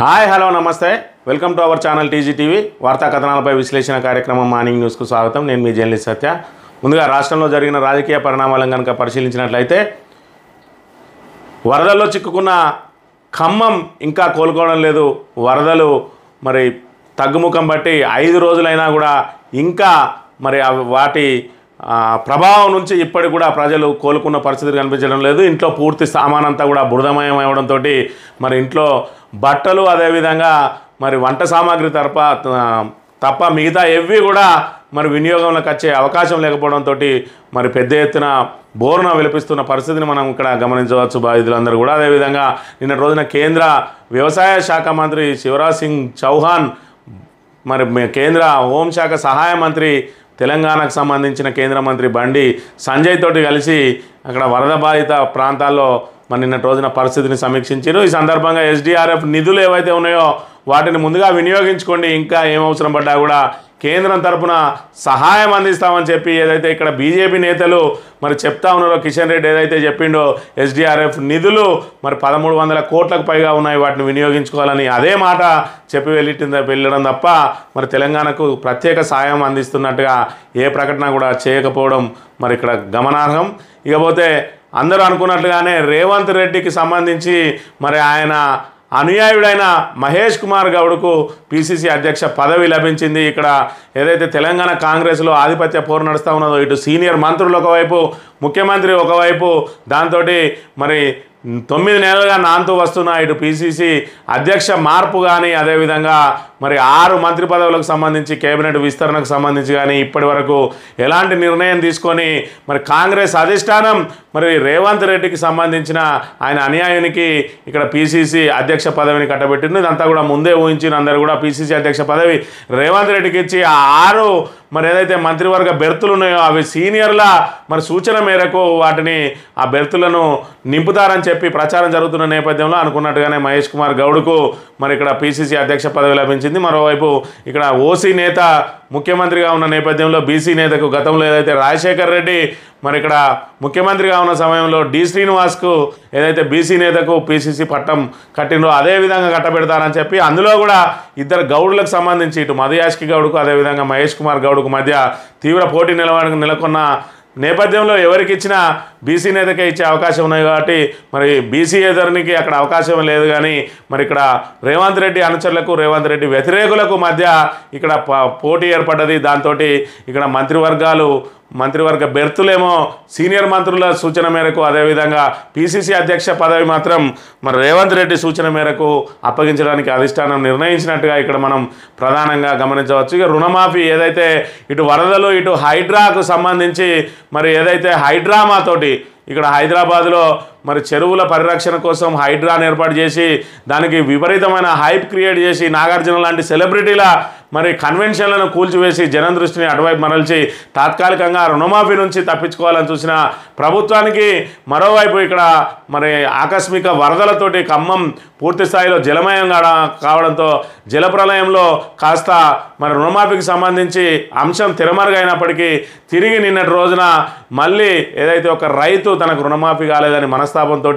Hi hello నమస్తే welcome to our channel TG TV వార్తా కథనాలపై విశ్లేషణ కార్యక్రమం మార్నింగ్ న్యూస్కు స్వాగతం. నేను మీ జర్నలిస్ట్ సత్య. ముందుగా రాష్ట్రంలో జరిగిన రాజకీయ పరిణామాలను కనుక పరిశీలించినట్లయితే వరదల్లో చిక్కుకున్న ఖమ్మం ఇంకా కోలుకోవడం లేదు. వరదలు మరి తగ్గుముఖం బట్టి 5 రోజులైనా కూడా ఇంకా మరి వాటి ప్రభావం నుంచి ఇప్పటికి కూడా ప్రజలు కోలుకున్న పరిస్థితి కనిపించడం లేదు. ఇంట్లో పూర్తి సామానంతా కూడా బురదమయం అవ్వడంతో మరి ఇంట్లో బట్టలు అదేవిధంగా మరి వంట సామాగ్రి తప్ప మిగతా ఎవ్వి కూడా మరి వినియోగంలోకి వచ్చే అవకాశం లేకపోవడంతో మరి పెద్ద ఎత్తున బోరున విలపిస్తున్న పరిస్థితిని మనం ఇక్కడ గమనించవచ్చు బాధితులందరూ కూడా. అదేవిధంగా నిన్న రోజున కేంద్ర వ్యవసాయ శాఖ మంత్రి శివరాజ్ సింగ్ చౌహాన్ మరి కేంద్ర హోంశాఖ సహాయ మంత్రి తెలంగాణకు సంబంధించిన కేంద్ర మంత్రి బండి సంజయ్ తోటి కలిసి అక్కడ వరద బాధిత ప్రాంతాల్లో మరి నిన్నటి రోజున పరిస్థితిని సమీక్షించారు. ఈ సందర్భంగా ఎస్డిఆర్ఎఫ్ నిధులు ఏవైతే ఉన్నాయో వాటిని ముందుగా వినియోగించుకోండి, ఇంకా ఏం అవసరం పడ్డా కూడా కేంద్రం తరపున సహాయం అందిస్తామని చెప్పి ఏదైతే ఇక్కడ బీజేపీ నేతలు మరి చెప్తా ఉన్నారో, కిషన్ రెడ్డి ఏదైతే చెప్పిండో ఎస్డిఆర్ఎఫ్ నిధులు మరి 1300 కోట్లకు పైగా ఉన్నాయి, వాటిని వినియోగించుకోవాలని అదే మాట చెప్పి వెళ్ళడం తప్ప మరి తెలంగాణకు ప్రత్యేక సాయం అందిస్తున్నట్టుగా ఏ ప్రకటన కూడా చేయకపోవడం మరి ఇక్కడ గమనార్హం. ఇకపోతే అందరూ అనుకున్నట్లుగానే రేవంత్ రెడ్డికి సంబంధించి మరి ఆయన అనుయాయుడైన మహేష్ కుమార్ గౌడ్కు పిసిసి అధ్యక్ష పదవి లభించింది. ఇక్కడ ఏదైతే తెలంగాణ కాంగ్రెస్లో ఆధిపత్య పోరు నడుస్తూ ఉన్నదో, ఇటు సీనియర్ మంత్రులు ఒకవైపు, ముఖ్యమంత్రి ఒకవైపు, దాంతో మరి 9 నెలలుగా నాంతూ వస్తున్న ఇటు పిసిసి అధ్యక్ష మార్పు కానీ అదేవిధంగా మరి 6 మంత్రి పదవులకు సంబంధించి కేబినెట్ విస్తరణకు సంబంధించి కానీ ఇప్పటి వరకు ఎలాంటి నిర్ణయం తీసుకొని మరి కాంగ్రెస్ అధిష్టానం మరి రేవంత్ రెడ్డికి సంబంధించిన ఆయన అనుయాయునికి ఇక్కడ పిసిసి అధ్యక్ష పదవిని కట్టబెట్టింది. ఇదంతా కూడా ముందే ఊహించిన అందరూ కూడా పిసిసి అధ్యక్ష పదవి రేవంత్ రెడ్డికి ఇచ్చి ఆ 6 మరి ఏదైతే మంత్రివర్గ బెర్తులు ఉన్నాయో అవి సీనియర్ల మరి సూచన మేరకు వాటిని ఆ బెర్తులను నింపుతారని చెప్పి ప్రచారం జరుగుతున్న నేపథ్యంలో అనుకున్నట్టుగానే మహేష్ కుమార్ గౌడ్కు మరి ఇక్కడ పిసిసి అధ్యక్ష పదవి లభించింది. మరోవైపు ఇక్కడ ఓసీ నేత ముఖ్యమంత్రిగా ఉన్న నేపథ్యంలో బీసీ నేతకు గతంలో ఏదైతే రాజశేఖర్ రెడ్డి మరి ఇక్కడ ముఖ్యమంత్రిగా ఉన్న సమయంలో డి శ్రీనివాస్కు ఏదైతే బీసీ నేతకు పిసిసి పట్టం కట్టిండో అదే విధంగా కట్టబెడతారని చెప్పి అందులో కూడా ఇద్దరు గౌడులకు సంబంధించి ఇటు మధుయాష్కి గౌడ్కు అదేవిధంగా మహేష్ కుమార్ గౌడ్కు మధ్య తీవ్ర పోటీ నెలకొన్న నేపథ్యంలో ఎవరికి ఇచ్చినా బీసీ నేతకే ఇచ్చే అవకాశం ఉన్నాయి కాబట్టి మరి బీసీ ఏదరికి అక్కడ అవకాశం లేదు. కానీ మరి ఇక్కడ రేవంత్ రెడ్డి అనుచరులకు రేవంత్ రెడ్డి వ్యతిరేకులకు మధ్య ఇక్కడ పోటీ ఏర్పడ్డది. దాంతో ఇక్కడ మంత్రివర్గ బెర్తులేమో సీనియర్ మంత్రుల సూచన మేరకు అదేవిధంగా పిసిసి అధ్యక్ష పదవి మాత్రం మరి రేవంత్ రెడ్డి సూచన మేరకు అప్పగించడానికి అధిష్టానం నిర్ణయించినట్టుగా ఇక్కడ మనం ప్రధానంగా గమనించవచ్చు. ఇక రుణమాఫీ ఏదైతే ఇటు వరదలు ఇటు హైడ్రాకు సంబంధించి మరి ఏదైతే హైడ్రామాతోటి ఇక్కడ హైదరాబాద్లో మరి చెరువుల పరిరక్షణ కోసం హైడ్రాను ఏర్పాటు చేసి దానికి విపరీతమైన హైప్ క్రియేట్ చేసి నాగార్జున లాంటి సెలబ్రిటీల మరి కన్వెన్షన్లను కూల్చివేసి జనం దృష్టిని అటువైపు మరల్చి తాత్కాలికంగా రుణమాఫీ నుంచి తప్పించుకోవాలని చూసిన ప్రభుత్వానికి మరోవైపు ఇక్కడ మరి ఆకస్మిక వరదలతోటి ఖమ్మం పూర్తి స్థాయిలో జలమయం కావడంతో జలప్రలయంలో కాస్త మరి రుణమాఫీకి సంబంధించి అంశం తెరమరుగైనప్పటికీ తిరిగి నిన్నటి రోజున మళ్ళీ ఏదైతే ఒక రైతు తనకు రుణమాఫీ కాలేదని మనస్తాపంతో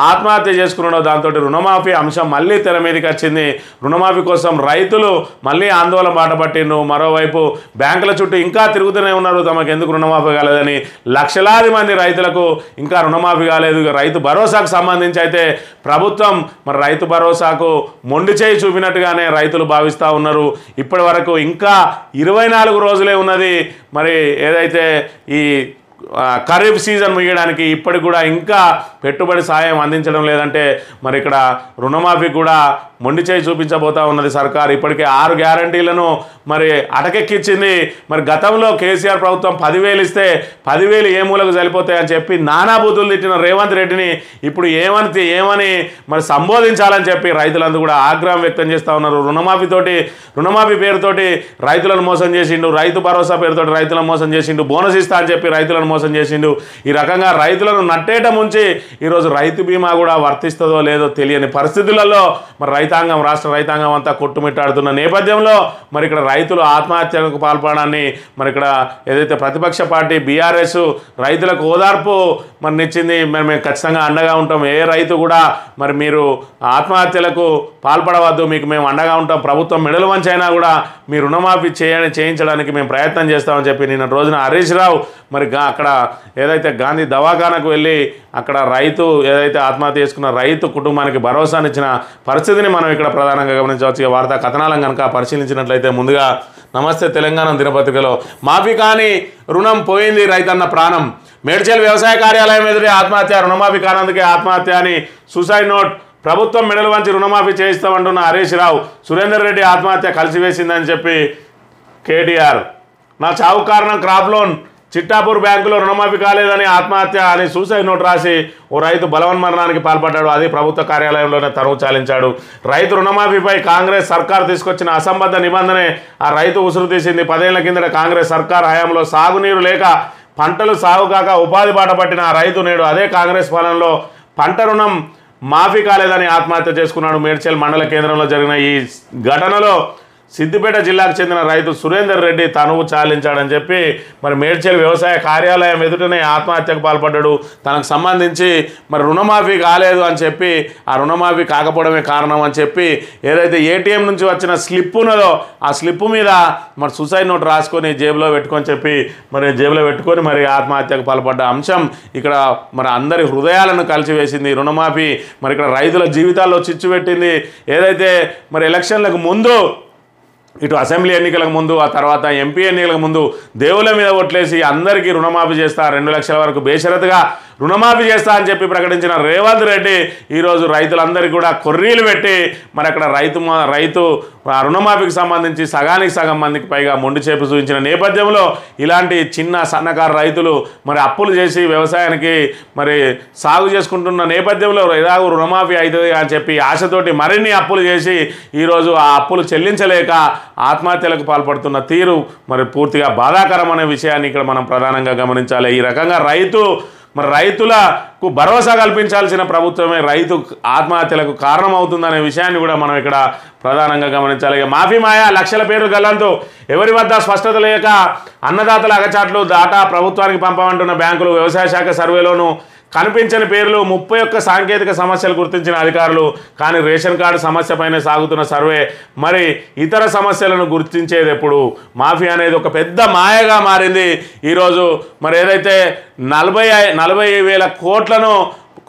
ఆత్మహత్య చేసుకున్నాడో దాంతో రుణమాఫీ అంశం మళ్ళీ తెర మీదకి వచ్చింది. రుణమాఫీ కోసం రైతులు మళ్ళీ ఆందోళన బాట పట్టిండ్రు. మరోవైపు బ్యాంకుల చుట్టూ ఇంకా తిరుగుతూనే ఉన్నారు, తమకు ఎందుకు రుణమాఫీ కాలేదని. లక్షలాది మంది రైతులకు ఇంకా రుణమాఫీ కాలేదు. రైతు భరోసాకు సంబంధించి అయితే ప్రభుత్వం మరి రైతు భరోసాకు మొండి చేయి చూపినట్టుగానే రైతులు భావిస్తూ ఉన్నారు. ఇప్పటి వరకు ఇంకా 24 రోజులే ఉన్నది మరి ఏదైతే ఈ ఖరీఫ్ సీజన్ ముగియడానికి. ఇప్పటికి కూడా ఇంకా పెట్టుబడి సాయం అందించడం లేదంటే మరి ఇక్కడ రుణమాఫీ కూడా మొండి చేయి చూపించబోతా ఉన్నది సర్కార్. ఇప్పటికే 6 గ్యారంటీలను మరి అటకెక్కించింది. మరి గతంలో కేసీఆర్ ప్రభుత్వం 10,000 ఇస్తే 10,000 ఏ మూలకు సరిపోతాయని చెప్పి నానా బుద్ధులు తిట్టిన రేవంత్ రెడ్డిని ఇప్పుడు ఏమని మరి సంబోధించాలని చెప్పి రైతులందరూ కూడా ఆగ్రహం వ్యక్తం చేస్తూ ఉన్నారు. రుణమాఫీ పేరుతోటి రైతులను మోసం చేసిండు, రైతు భరోసా పేరుతోటి రైతులను మోసం చేసిండు, బోనస్ ఇస్తా అని చెప్పి రైతులను మోసం చేసిండు. ఈ రకంగా రైతులను నట్టేట ముంచి ఈరోజు రైతు బీమా కూడా వర్తిస్తుందో లేదో తెలియని పరిస్థితులలో మరి రైతాంగం రాష్ట్ర రైతాంగం అంతా కొట్టుమిట్టాడుతున్న నేపథ్యంలో మరి ఇక్కడ రైతులు ఆత్మహత్యలకు పాల్పడాన్ని మరి ఇక్కడ ఏదైతే ప్రతిపక్ష పార్టీ బీఆర్ఎస్ రైతులకు ఓదార్పు మరి నిచ్చింది, మరి మేము ఖచ్చితంగా అండగా ఉంటాం, ఏ రైతు కూడా మరి మీరు ఆత్మహత్యలకు పాల్పడవద్దు, మీకు మేము అండగా ఉంటాం, ప్రభుత్వం మెడలు వంచైనా కూడా మీ రుణమాఫీ చేయించడానికి మేము ప్రయత్నం చేస్తామని చెప్పి నిన్న రోజున హరీష్ రావు మరి అక్కడ ఏదైతే గాంధీ దవాఖానకు వెళ్ళి అక్కడ రైతు ఏదైతే ఆత్మహత్య చేసుకున్న రైతు కుటుంబానికి భరోసానిచ్చిన పరిస్థితిని మనం ఇక్కడ ప్రధానంగా గమనించవచ్చు. ఈ వార్తా కథనాలను కనుక పరిశీలించినట్లయితే ముందుగా నమస్తే తెలంగాణ దినపత్రికలో మాఫీ కానీ రుణం పోయింది రైతన్న ప్రాణం, మేడ్చల్ వ్యవసాయ కార్యాలయం ఎదురే ఆత్మహత్య, రుణమాఫీ కానందుకే ఆత్మహత్య అని సూసైడ్ నోట్, ప్రభుత్వం మెడలు వంచి రుణమాఫీ చేయిస్తామంటున్న హరీష్ రావు, సురేందర్ రెడ్డి ఆత్మహత్య కలిసివేసిందని చెప్పి కేటీఆర్, నా చావు కారణం క్రాప్ లోన్, చిట్టాపూర్ బ్యాంకులో రుణమాఫీ కాలేదని ఆత్మహత్య అని సూసైడ్ నోట్ రాసి ఓ రైతు బలవన్మరణానికి పాల్పడ్డాడు. అది ప్రభుత్వ కార్యాలయంలోనే తరువు చాలించాడు. రైతు రుణమాఫీపై కాంగ్రెస్ సర్కార్ తీసుకొచ్చిన అసంబద్ధ నిబంధనే ఆ రైతు ఉసురు తీసింది. 10 ఏళ్ల కిందట కాంగ్రెస్ సర్కార్ హయాంలో సాగునీరు లేక పంటలు సాగు కాక ఉపాధి బాట పట్టిన ఆ రైతు నేడు అదే కాంగ్రెస్ పాలనలో పంట రుణం మాఫీ కాలేదని ఆత్మహత్య చేసుకున్నాడు. మేడ్చల్ మండల కేంద్రంలో జరిగిన ఈ ఘటనలో సిద్దిపేట జిల్లాకు చెందిన రైతు సురేందర్ రెడ్డి తనువు చాలించాడని చెప్పి మరి మేడ్చల్ వ్యవసాయ కార్యాలయం ఎదుటనే ఆత్మహత్యకు పాల్పడ్డాడు. తనకు సంబంధించి మరి రుణమాఫీ కాలేదు అని చెప్పి, ఆ రుణమాఫీ కాకపోవడమే కారణం అని చెప్పి ఏదైతే ఏటీఎం నుంచి వచ్చిన స్లిప్ ఉన్నదో ఆ స్లిప్ మీద మరి సూసైడ్ నోట్ రాసుకొని జేబులో పెట్టుకొని మరి ఆత్మహత్యకు పాల్పడ్డ అంశం ఇక్కడ మరి అందరి హృదయాలను కలిసివేసింది. రుణమాఫీ మరి ఇక్కడ రైతుల జీవితాల్లో చిచ్చు పెట్టింది. ఏదైతే మరి ఎలక్షన్లకు ముందు ఇటు అసెంబ్లీ ఎన్నికలకు ముందు ఆ తర్వాత ఎంపీ ఎన్నికలకు ముందు దేవుళ్ళ మీద ఓట్లేసి అందరికీ రుణమాఫీ చేస్తా, 2 లక్షల వరకు బేషరతుగా రుణమాఫీ చేస్తా అని చెప్పి ప్రకటించిన రేవంత్ రెడ్డి ఈరోజు రైతులందరికీ కూడా కొర్రీలు పెట్టి మరి అక్కడ రైతు రుణమాఫీకి సంబంధించి సగానికి సగం మందికి పైగా మొండి చేపు చూపించిన నేపథ్యంలో ఇలాంటి చిన్న సన్నకారు రైతులు మరి అప్పులు చేసి వ్యవసాయానికి మరి సాగు చేసుకుంటున్న నేపథ్యంలో ఎలాగో రుణమాఫీ అవుతుంది అని చెప్పి ఆశతోటి మరిన్ని అప్పులు చేసి ఈరోజు ఆ అప్పులు చెల్లించలేక ఆత్మహత్యలకు పాల్పడుతున్న తీరు మరి పూర్తిగా బాధాకరం అనే విషయాన్ని ఇక్కడ మనం ప్రధానంగా గమనించాలి. ఈ రకంగా రైతులకు భరోసా కల్పించాల్సిన ప్రభుత్వమే రైతు ఆత్మహత్యలకు కారణమవుతుందనే విషయాన్ని కూడా మనం ఇక్కడ ప్రధానంగా గమనించాలి. మాఫీ మాయా, లక్షల పేర్లు గల్లంతు, ఎవరి వద్ద స్పష్టత లేక అన్నదాతల అగచాట్లు దాటా ప్రభుత్వానికి పంపమంటున్న బ్యాంకులు, వ్యవసాయ శాఖ సర్వేలోనూ కనిపించని పేర్లు, 31 సాంకేతిక సమస్యలు గుర్తించిన అధికారులు. కానీ రేషన్ కార్డు సమస్యపైనే సాగుతున్న సర్వే, మరి ఇతర సమస్యలను గుర్తించేది ఎప్పుడు? మాఫీ అనేది ఒక పెద్ద మాయగా మారింది. ఈరోజు మరి ఏదైతే 40,000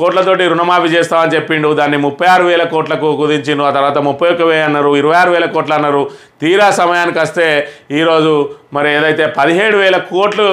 కోట్లతోటి రుణమాఫీ చేస్తామని చెప్పిండు, దాన్ని 36,000 కోట్లకు కుదించిండు. ఆ తర్వాత 31,000 అన్నారు, 26,000 కోట్లు అన్నారు. తీరా సమయానికి వస్తే ఈరోజు మరి ఏదైతే 17,000 కోట్లు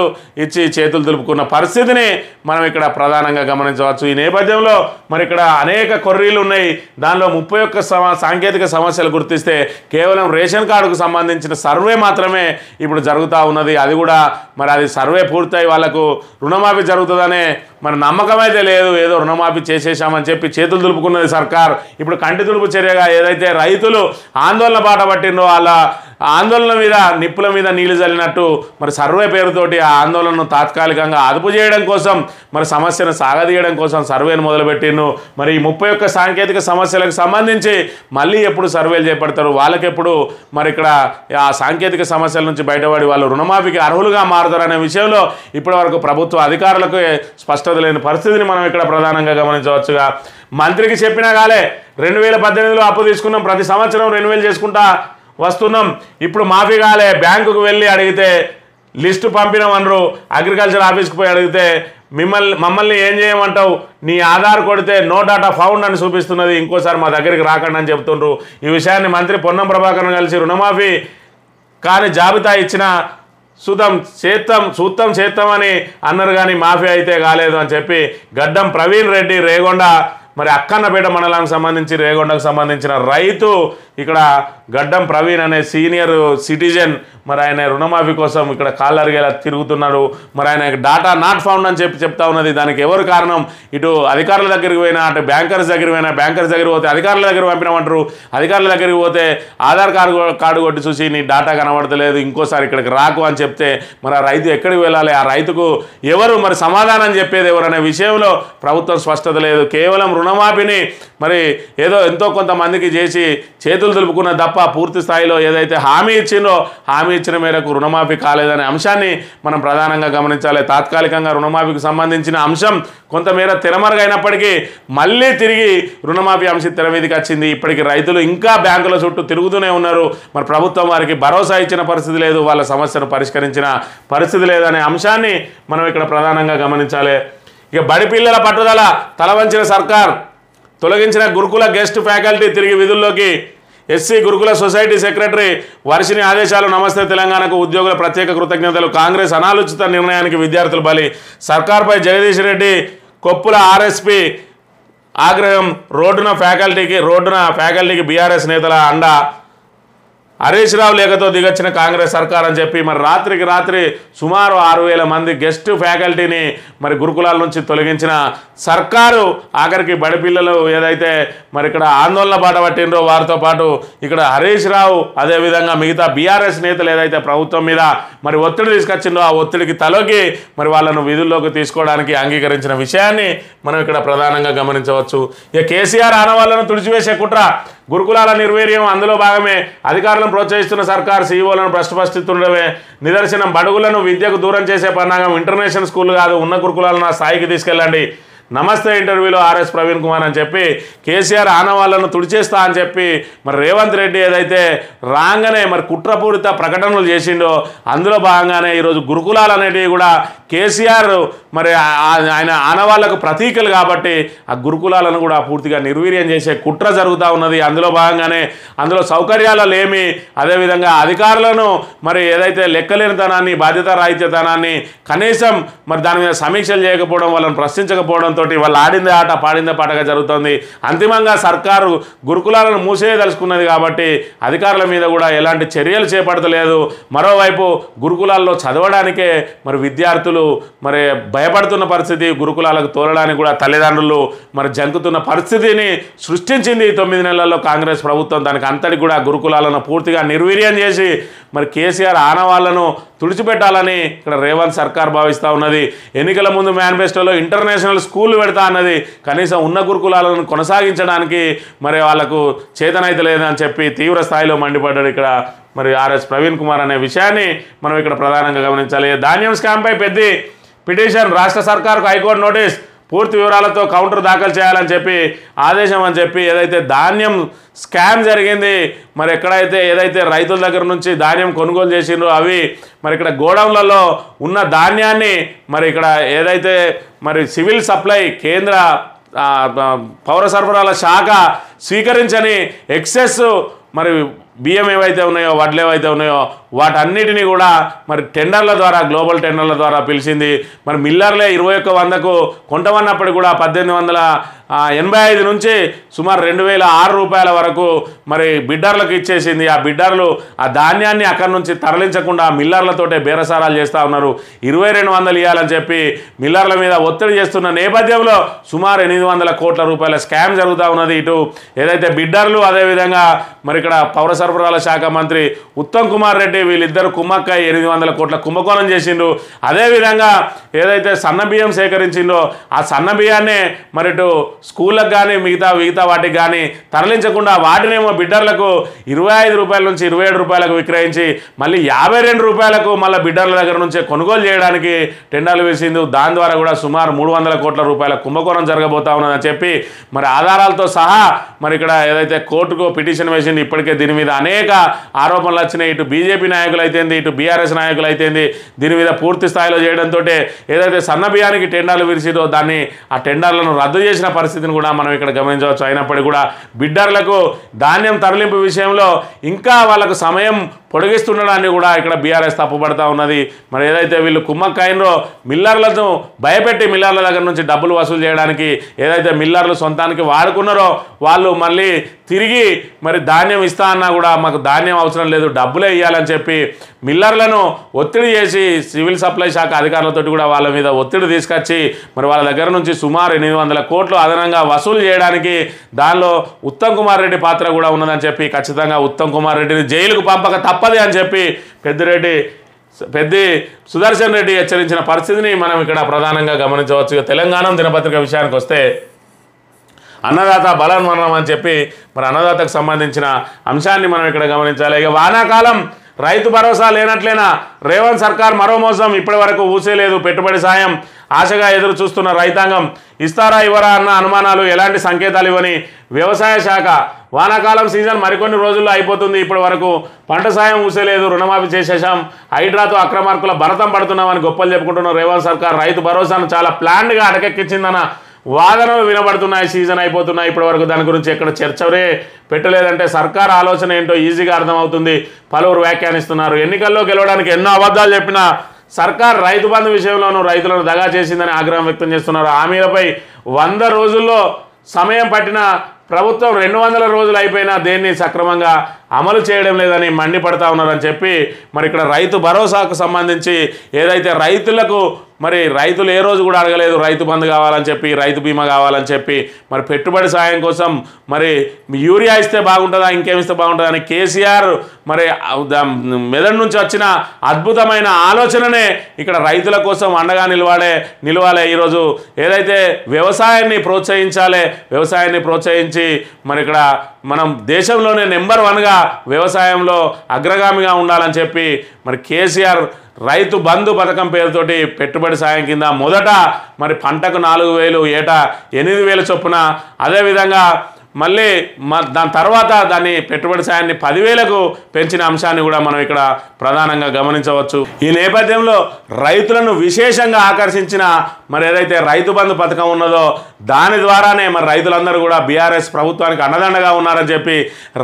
ఇచ్చి చేతులు దులుపుకున్న పరిస్థితిని మనం ఇక్కడ ప్రధానంగా గమనించవచ్చు. ఈ నేపథ్యంలో మరి ఇక్కడ అనేక కొర్రీలు ఉన్నాయి. దానిలో 31 సాంకేతిక సమస్యలు గుర్తిస్తే కేవలం రేషన్ కార్డుకు సంబంధించిన సర్వే మాత్రమే ఇప్పుడు జరుగుతూ ఉన్నది. అది కూడా మరి అది సర్వే పూర్తయి వాళ్ళకు రుణమాఫీ జరుగుతుందనే మరి నమ్మకం అయితే లేదు. ఏదో రుణమాఫీ చేసేసామని చెప్పి చేతులు దులుపుకున్నది సర్కార్. ఇప్పుడు కంటి తుడుపు చర్యగా ఏదైతే రైతులు ఆందోళన బాట పట్టిందో వాళ్ళ ఆందోళన మీద నిప్పుల మీద నీళ్లు చల్లినట్టు మరి సర్వే పేరుతోటి ఆ ఆందోళనను తాత్కాలికంగా అదుపు చేయడం కోసం మరి సమస్యను సాగదీయడం కోసం సర్వేను మొదలుపెట్టిండు. మరి ఈ 31 సాంకేతిక సమస్యలకు సంబంధించి మళ్ళీ ఎప్పుడు సర్వేలు చేపడతారు, వాళ్ళకెప్పుడు మరి ఇక్కడ ఆ సాంకేతిక సమస్యల నుంచి బయటపడి వాళ్ళు రుణమాఫీకి అర్హులుగా మారుతారనే విషయంలో ఇప్పటివరకు ప్రభుత్వ అధికారులకు స్పష్టత లేని పరిస్థితిని మనం ఇక్కడ ప్రధానంగా గమనించవచ్చుగా. మంత్రికి చెప్పినా కాలే, 2018లో అప్పు తీసుకున్నాం, ప్రతి సంవత్సరం 2,000 చేసుకుంటా వస్తున్నాం, ఇప్పుడు మాఫీ కాలే, బ్యాంకుకు వెళ్ళి అడిగితే లిస్టు పంపినామన్నారు, అగ్రికల్చర్ ఆఫీస్కి పోయి అడిగితే మమ్మల్ని ఏం చేయమంటావు, నీ ఆధార్ కొడితే నో డాటా ఫౌండ్ అని చూపిస్తున్నది, ఇంకోసారి మా దగ్గరికి రాకండి అని చెప్తుండ్రు. ఈ విషయాన్ని మంత్రి పొన్నం ప్రభాకర్ను కలిసి రుణమాఫీ కానీ జాబితా ఇచ్చిన సూత్తం చేస్తామని అన్నారు, కానీ మాఫీ అయితే కాలేదు అని చెప్పి గడ్డం ప్రవీణ్ రెడ్డి రేగొండ మరి అక్కన్నపేట మండలానికి సంబంధించి రేగొండకు సంబంధించిన రైతు ఇక్కడ గడ్డం ప్రవీణ్ అనే సీనియర్ సిటిజన్ మరి ఆయన రుణమాఫీ కోసం ఇక్కడ కాళ్ళరిగేలా తిరుగుతున్నారు. మరి ఆయన డాటా నాట్ ఫౌండ్ అని చెప్తా ఉన్నది. దానికి ఎవరు కారణం? ఇటు అధికారుల దగ్గరికి పోయినా, అటు బ్యాంకర్స్ దగ్గరికి పోయినా, బ్యాంకర్స్ దగ్గరికి పోతే అధికారుల దగ్గర పంపినామంటారు, అధికారుల దగ్గరికి పోతే ఆధార్ కార్డు కొట్టి చూసి నీ డాటా కనబడతలేదు, ఇంకోసారి ఇక్కడికి రాకు అని చెప్తే మరి ఆ రైతు ఎక్కడికి వెళ్ళాలి? ఆ రైతుకు ఎవరు మరి సమాధానం చెప్పేది ఎవరు అనే విషయంలో ప్రభుత్వం స్పష్టత లేదు. కేవలం రుణమాఫీని మరి ఏదో ఎంతో కొంతమందికి చేసి చేతులు దులుపుకున్న తప్ప పూర్తి స్థాయిలో ఏదైతే హామీ ఇచ్చిందో హామీ ఇచ్చిన మేరకు రుణమాఫీ కాలేదనే అంశాన్ని మనం ప్రధానంగా గమనించాలి. తాత్కాలికంగా రుణమాఫీకి సంబంధించిన అంశం కొంతమేర తెరమరుగైనప్పటికీ మళ్ళీ తిరిగి రుణమాఫీ అంశం తెర మీదకి వచ్చింది. ఇప్పటికీ రైతులు ఇంకా బ్యాంకుల చుట్టూ తిరుగుతూనే ఉన్నారు. మరి ప్రభుత్వం వారికి భరోసా ఇచ్చిన పరిస్థితి లేదు, వాళ్ళ సమస్యను పరిష్కరించిన పరిస్థితి లేదనే అంశాన్ని మనం ఇక్కడ ప్రధానంగా గమనించాలి. ఇక బడి పిల్లల పట్టుదల తలవంచిన సర్కార్, తొలగించిన గురుకుల గెస్ట్ ఫ్యాకల్టీ తిరిగి విధుల్లోకి. ఎస్సీ గురుకుల సొసైటీ సెక్రటరీ వర్షిని ఆదేశాలు. నమస్తే తెలంగాణకు ఉద్యోగుల ప్రత్యేక కృతజ్ఞతలు. కాంగ్రెస్ అనాలోచిత నిర్ణయానికి విద్యార్థులు బలి. సర్కార్పై జగదీష్ రెడ్డి కొప్పుల ఆర్ఎస్పీ ఆగ్రహం. రోడ్డున ఫ్యాకల్టీకి బీఆర్ఎస్ నేతల అండ. హరీష్ రావు లేఖతో దిగొచ్చిన కాంగ్రెస్ సర్కార్ అని చెప్పి మరి రాత్రికి రాత్రి సుమారు 6,000 మంది గెస్ట్ ఫ్యాకల్టీని మరి గురుకులాల నుంచి తొలగించిన సర్కారు ఆఖరికి బడి పిల్లలు ఏదైతే మరి ఇక్కడ ఆందోళన బాట పట్టినరో వారితో పాటు ఇక్కడ హరీష్ రావు అదేవిధంగా మిగతా బీఆర్ఎస్ నేతలు ఏదైతే ప్రభుత్వం మీద మరి ఒత్తిడి తీసుకొచ్చిందో ఆ ఒత్తిడికి తలొగ్గి మరి వాళ్ళను విధుల్లోకి తీసుకోవడానికి అంగీకరించిన విషయాన్ని మనం ఇక్కడ ప్రధానంగా గమనించవచ్చు. ఇక కేసీఆర్ ఆనవాళ్లను తుడిచివేసే కుట్ర, గురుకులాల నిర్వీర్యం అందులో భాగమే. అధికారులను ప్రోత్సహిస్తున్న సర్కార్ సీఈఓలను భ్రష్టపరుస్తుండడమే నిదర్శనం. బడుగులను విద్యకు దూరం చేసే పన్నాగం. ఇంటర్నేషనల్ స్కూల్ కాదు, ఉన్న గురుకులాలను ఆ స్థాయికి తీసుకెళ్ళండి. నమస్తే ఇంటర్వ్యూలో ఆర్ఎస్ ప్రవీణ్ కుమార్ అని చెప్పి కేసీఆర్ ఆనవాళ్లను తుడిచేస్తా అని చెప్పి మరి రేవంత్ రెడ్డి ఏదైతే రాగానే మరి కుట్రపూరిత ప్రకటనలు చేసిండో అందులో భాగంగానే ఈరోజు గురుకులాలు అనేటివి కూడా కేసీఆర్ మరి ఆయన ఆనవాళ్లకు ప్రతీకలు కాబట్టి ఆ గురుకులాలను కూడా పూర్తిగా నిర్వీర్యం చేసే కుట్ర జరుగుతూ ఉన్నది. అందులో భాగంగానే అందులో సౌకర్యాలు లేమి, అదేవిధంగా అధికారులను మరి ఏదైతే లెక్కలేనితనాన్ని, బాధ్యతారాహిత్యతనాన్ని కనీసం మరి దాని మీద సమీక్షలు చేయకపోవడం, వాళ్ళని ప్రశ్నించకపోవడం తోటి వాళ్ళు ఆడిందే ఆట పాడిందే పాటగా జరుగుతుంది. అంతిమంగా సర్కారు గురుకులాలను మూసేయదలుచుకున్నది కాబట్టి అధికారుల మీద కూడా ఎలాంటి చర్యలు చేపడతలేదు. మరోవైపు గురుకులాల్లో చదవడానికే మరి విద్యార్థులు మరి భయపడుతున్న పరిస్థితి, గురుకులాలకు తోలడానికి కూడా తల్లిదండ్రులు మరి జంకుతున్న పరిస్థితిని సృష్టించింది 9 నెలల్లో కాంగ్రెస్ ప్రభుత్వం. దానికి అంతటి కూడా గురుకులాలను పూర్తిగా నిర్వీర్యం చేసి మరి కేసీఆర్ ఆనవాళ్లను తుడిచిపెట్టాలని ఇక్కడ రేవంత్ సర్కార్ భావిస్తూ ఉన్నది. ఎన్నికల ముందు మేనిఫెస్టోలో ఇంటర్నేషనల్ స్కూళ్ళు పెడతా అన్నది, కనీసం ఉన్న గురుకులాలను కొనసాగించడానికి మరి వాళ్లకు చేతనైతే లేదని చెప్పి తీవ్ర స్థాయిలో మండిపడ్డాడు ఇక్కడ మరి ఆర్ఎస్ ప్రవీణ్ కుమార్ అనే విషయాన్ని మనం ఇక్కడ ప్రధానంగా గమనించాలి. ధాన్యం స్కామ్పై పెద్ద పిటిషన్, రాష్ట్ర సర్కార్కు హైకోర్టు నోటీస్. పూర్తి వివరాలతో కౌంటర్ దాఖలు చేయాలని చెప్పి ఆదేశం అని చెప్పి ఏదైతే ధాన్యం స్కామ్ జరిగింది మరి ఎక్కడైతే ఏదైతే రైతుల దగ్గర నుంచి ధాన్యం కొనుగోలు చేసిండ్రో అవి మరి ఇక్కడ గోడౌన్లలో ఉన్న ధాన్యాన్ని మరి ఇక్కడ ఏదైతే మరి సివిల్ సప్లై కేంద్ర పౌర సరఫరాల శాఖ స్వీకరించని ఎక్సెస్ మరి బియ్యం ఏవైతే ఉన్నాయో, వడ్లు ఏవైతే ఉన్నాయో వాటన్నిటినీ కూడా మరి టెండర్ల ద్వారా, గ్లోబల్ టెండర్ల ద్వారా పిలిచింది. మరి మిల్లర్లే 2100కు కొంటమన్నప్పటికీ కూడా 1885 నుంచి సుమారు 2006 రూపాయల వరకు మరి బిడ్డర్లకు ఇచ్చేసింది. ఆ బిడ్డర్లు ఆ ధాన్యాన్ని అక్కడి నుంచి తరలించకుండా మిల్లర్లతోటే బేరసారాలు చేస్తూ ఉన్నారు. 2200 ఇవ్వాలని చెప్పి మిల్లర్ల మీద ఒత్తిడి చేస్తున్న నేపథ్యంలో సుమారు 800 కోట్ల రూపాయల స్కామ్ జరుగుతూ ఉన్నది. ఇటు ఏదైతే బిడ్డర్లు, అదేవిధంగా మరి ఇక్కడ పౌర సరఫరాల శాఖ మంత్రి ఉత్తమ్ కుమార్ రెడ్డి వీళ్ళిద్దరు కుమ్మక్కై 800 కోట్ల కుంభకోణం చేసిండ్రు. అదేవిధంగా ఏదైతే సన్న బియ్యం సేకరించిందో ఆ సన్న బియ్యాన్నే మరి ఇటు స్కూళ్ళకు కానీ మిగతా వాటికి కానీ తరలించకుండా వాటినేమో బిడ్డర్లకు 25 రూపాయల నుంచి 27 రూపాయలకు విక్రయించి మళ్ళీ 52 రూపాయలకు మళ్ళీ బిడ్డర్ల దగ్గర నుంచే కొనుగోలు చేయడానికి టెండర్లు వేసింది. దాని ద్వారా కూడా సుమారు 300 కోట్ల రూపాయల కుంభకోణం జరగబోతా ఉన్నదని చెప్పి మరి ఆధారాలతో సహా మరి ఇక్కడ ఏదైతే కోర్టుకు పిటిషన్ వేసింది. ఇప్పటికే దీని మీద అనేక ఆరోపణలు వచ్చినాయి. ఇటు బీజేపీ నాయకులు అయితేంది, ఇటు బీఆర్ఎస్ నాయకులు అయితేంది దీని మీద పూర్తి స్థాయిలో చేయడంతో ఏదైతే సన్న బియ్యానికి టెండర్లు విరిసిదో దాన్ని ఆ టెండర్లను రద్దు చేసిన పరిస్థితిని కూడా మనం ఇక్కడ గమనించవచ్చు. అయినప్పటికీ కూడా బిడ్డర్లకు ధాన్యం తరలింపు విషయంలో ఇంకా వాళ్ళకు సమయం పొడిగిస్తుండడాన్ని కూడా ఇక్కడ బీఆర్ఎస్ తప్పుపడతా ఉన్నది. మరి ఏదైతే వీళ్ళు కుమ్మక్కైనరో మిల్లర్లను భయపెట్టి మిల్లర్ల దగ్గర నుంచి డబ్బులు వసూలు చేయడానికి ఏదైతే మిల్లర్లు సొంతానికి వాడుకున్నారో వాళ్ళు మళ్ళీ తిరిగి మరి ధాన్యం ఇస్తా అన్నా కూడా మాకు ధాన్యం అవసరం లేదు, డబ్బులే ఇవ్వాలని చెప్పి మిల్లర్లను ఒత్తిడి చేసి సివిల్ సప్లై శాఖ అధికారులతో కూడా వాళ్ళ మీద ఒత్తిడి తీసుకొచ్చి మరి వాళ్ళ దగ్గర నుంచి సుమారు 800 కోట్లు అదనంగా వసూలు చేయడానికి దానిలో ఉత్తమ్ కుమార్ రెడ్డి పాత్ర కూడా ఉన్నదని చెప్పి ఖచ్చితంగా ఉత్తమ్ కుమార్ రెడ్డిని జైలుకు పంపక తప్పదు అని చెప్పి పెద్ది సుదర్శన్ రెడ్డి హెచ్చరించిన పరిస్థితిని మనం ఇక్కడ ప్రధానంగా గమనించవచ్చు. తెలంగాణ దినపత్రిక విషయానికి వస్తే అన్నదాత బలవన్మరణం అని చెప్పి మరి అన్నదాతకు సంబంధించిన అంశాన్ని మనం ఇక్కడ గమనించాలి. ఇక వానాకాలం రైతు భరోసా లేనట్లేనా, రేవంత్ సర్కార్ మరో మోసం, ఇప్పటి వరకు ఊసేలేదు, పెట్టుబడి సాయం ఆశగా ఎదురు చూస్తున్న రైతాంగం ఇస్తారా ఇవ్వరా అన్న అనుమానాలు, ఎలాంటి సంకేతాలు ఇవ్వని వ్యవసాయ శాఖ. వానాకాలం సీజన్ మరికొన్ని రోజుల్లో అయిపోతుంది, ఇప్పటి వరకు పంట సాయం ఊసేలేదు, రుణమాఫీ చేసేసాం, హైడ్రాతో అక్రమార్కుల భరతం పడుతున్నామని గొప్పలు చెప్పుకుంటున్న రేవంత్ సర్కార్ రైతు భరోసాను చాలా ప్లాన్డ్గా అటకెక్కించిందన్న వాదనలు వినబడుతున్నాయి. సీజన్ అయిపోతున్నాయి, ఇప్పటి వరకు దాని గురించి ఎక్కడ చర్చరే పెట్టలేదంటే సర్కార్ ఆలోచన ఏంటో ఈజీగా అర్థమవుతుంది. పలువురు వ్యాఖ్యానిస్తున్నారు. ఎన్నికల్లో గెలవడానికి ఎన్నో అబద్ధాలు చెప్పినా సర్కార్ రైతు బంధు విషయంలోనూ రైతులను దగా చేసిందని ఆగ్రహం వ్యక్తం చేస్తున్నారు. హామీలపై 100 రోజుల్లో సమయం పట్టిన ప్రభుత్వం 200 రోజులు అయిపోయినా దేన్ని సక్రమంగా అమలు చేయడం లేదని మండిపడతా ఉన్నారని చెప్పి మరి ఇక్కడ రైతు భరోసాకు సంబంధించి ఏదైతే రైతులకు మరి రైతులు ఏ రోజు కూడా అడగలేదు రైతు బంధు కావాలని చెప్పి, రైతు బీమా కావాలని చెప్పి, మరి పెట్టుబడి సాయం కోసం మరి యూరియా ఇస్తే బాగుంటుందా ఇంకేమిస్తే బాగుంటుందా అని కేసీఆర్ మరి మెదడు నుంచి వచ్చిన అద్భుతమైన ఆలోచననే ఇక్కడ రైతుల కోసం అండగా నిలవాలే. ఈరోజు ఏదైతే వ్యవసాయాన్ని ప్రోత్సహించి మరి ఇక్కడ మనం దేశంలోనే నెంబర్ 1గా వ్యవసాయంలో అగ్రగామిగా ఉండాలని చెప్పి మరి కేసీఆర్ రైతు బంధు పథకం పేరుతోటి పెట్టుబడి సాయం కింద మొదట మరి పంటకు 4,000 ఏటా 8,000 చొప్పున, అదేవిధంగా మళ్ళీ దాని తర్వాత దాన్ని పెట్టుబడి సాయాన్ని 10,000కు పెంచిన అంశాన్ని కూడా మనం ఇక్కడ ప్రధానంగా గమనించవచ్చు. ఈ నేపథ్యంలో రైతులను విశేషంగా ఆకర్షించిన మరి ఏదైతే రైతు బంధు పథకం ఉన్నదో దాని ద్వారానే మరి రైతులందరూ కూడా బీఆర్ఎస్ ప్రభుత్వానికి అండదండగా ఉన్నారని చెప్పి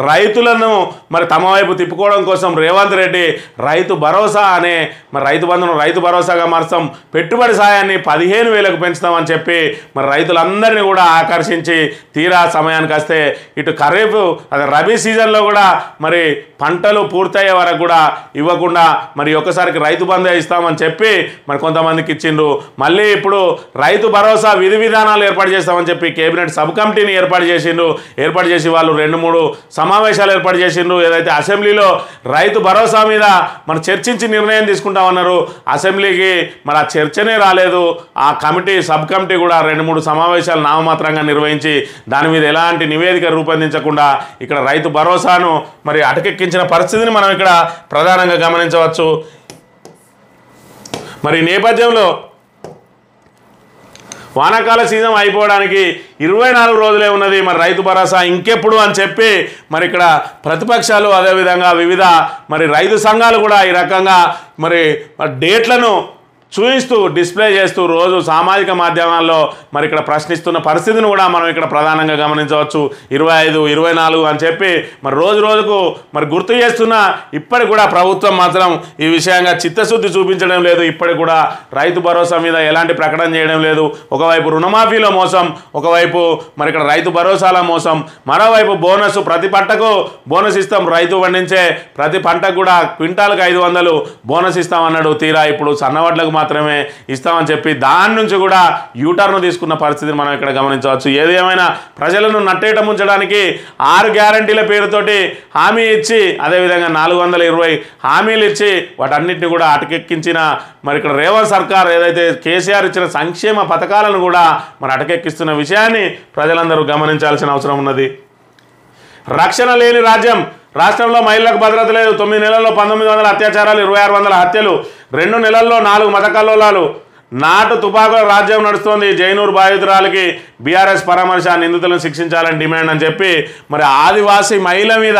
రైతులను మరి తమ వైపు తిప్పుకోవడం కోసం రేవంత్ రెడ్డి రైతు భరోసా అనే మరి రైతు బంధును రైతు భరోసాగా మార్చాం, పెట్టుబడి సాయాన్ని 15,000కు పెంచుతామని చెప్పి మరి రైతులందరినీ కూడా ఆకర్షించి తీరా సమయానికి వస్తే ఇటు ఖరీఫ్ అదే రబీ సీజన్లో కూడా మరి పంటలు పూర్తయ్యే వరకు కూడా ఇవ్వకుండా మరి ఒక్కసారికి రైతు బంధే ఇస్తామని చెప్పి మరి కొంతమందికి ఇచ్చిండ్రు. మళ్ళీ ఇప్పుడు రైతు భరోసా విధి విధానాలు ఏర్పాటు చేస్తామని చెప్పి కేబినెట్ సబ్ కమిటీని ఏర్పాటు చేసి వాళ్ళు 2-3 సమావేశాలు ఏర్పాటు చేసిండ్రు. ఏదైతే అసెంబ్లీలో రైతు భరోసా మీద మరి చర్చించి నిర్ణయం తీసుకుంటామన్నారు, అసెంబ్లీకి మరి ఆ చర్చనే రాలేదు. ఆ కమిటీ సబ్ కమిటీ కూడా 2-3 సమావేశాలు నామమాత్రంగా నిర్వహించి దాని మీద ఎలాంటి నివేదిక రూపొందించకుండా ఇక్కడ రైతు భరోసాను మరి అటకెక్కించిన పరిస్థితిని మనం ఇక్కడ ప్రధానంగా గమనించవచ్చు. మరి నేపథ్యంలో వానాకాల సీజన్ అయిపోవడానికి 24 రోజులే ఉన్నది, మరి రైతు భరోసా ఇంకెప్పుడు అని చెప్పి మరి ఇక్కడ ప్రతిపక్షాలు అదేవిధంగా వివిధ మరి రైతు సంఘాలు కూడా ఈ రకంగా మరి డేట్లను చూపిస్తూ డిస్ప్లే చేస్తూ రోజు సామాజిక మాధ్యమాల్లో మరి ఇక్కడ ప్రశ్నిస్తున్న పరిస్థితిని కూడా మనం ఇక్కడ ప్రధానంగా గమనించవచ్చు. 25, 24 అని చెప్పి మరి రోజుకు మరి గుర్తు చేస్తున్న ఇప్పటికి కూడా ప్రభుత్వం మాత్రం ఈ విషయంగా చిత్తశుద్ధి చూపించడం లేదు. ఇప్పటికి కూడా రైతు భరోసా మీద ఎలాంటి ప్రకటన చేయడం లేదు. ఒకవైపు రుణమాఫీలో మోసం, ఒకవైపు మరి ఇక్కడ రైతు భరోసాల మోసం, మరోవైపు బోనస్, ప్రతి పంటకు బోనస్ ఇస్తాం, రైతు పండించే ప్రతి పంటకు కూడా క్వింటాల్కి 500 బోనస్ ఇస్తామన్నాడు. తీరా ఇప్పుడు సన్నవడ్లకు మాత్రమే ఇస్తామని చెప్పి దాని నుంచి కూడా యూటర్న్ తీసుకున్న పరిస్థితిని మనం ఇక్కడ గమనించవచ్చు. ఏది ఏమైనా ప్రజలను నట్టేట ముంచడానికి 6 గ్యారంటీల పేరుతోటి హామీ ఇచ్చి అదేవిధంగా 420 హామీలు ఇచ్చి వాటన్నిటిని కూడా అటకెక్కించిన మరి ఇక్కడ రేవంత్ సర్కార్ ఏదైతే కేసీఆర్ ఇచ్చిన సంక్షేమ పథకాలను కూడా మరి అటకెక్కిస్తున్న విషయాన్ని ప్రజలందరూ గమనించాల్సిన అవసరం ఉన్నది. రక్షణ లేని రాజ్యం, రాష్ట్రంలో మహిళలకు భద్రత లేదు, 9 నెలల్లో 1900 అత్యాచారాలు, 2600 హత్యలు, 2 నెలల్లో 4 మత కల్లోలాలు, నాటు తుపాకుల రాజ్యం నడుస్తోంది. జైనూర్ బాధితురాలకి బీఆర్ఎస్ పరామర్శ, నిందితులను శిక్షించాలని డిమాండ్ అని చెప్పి మరి ఆదివాసీ మహిళ మీద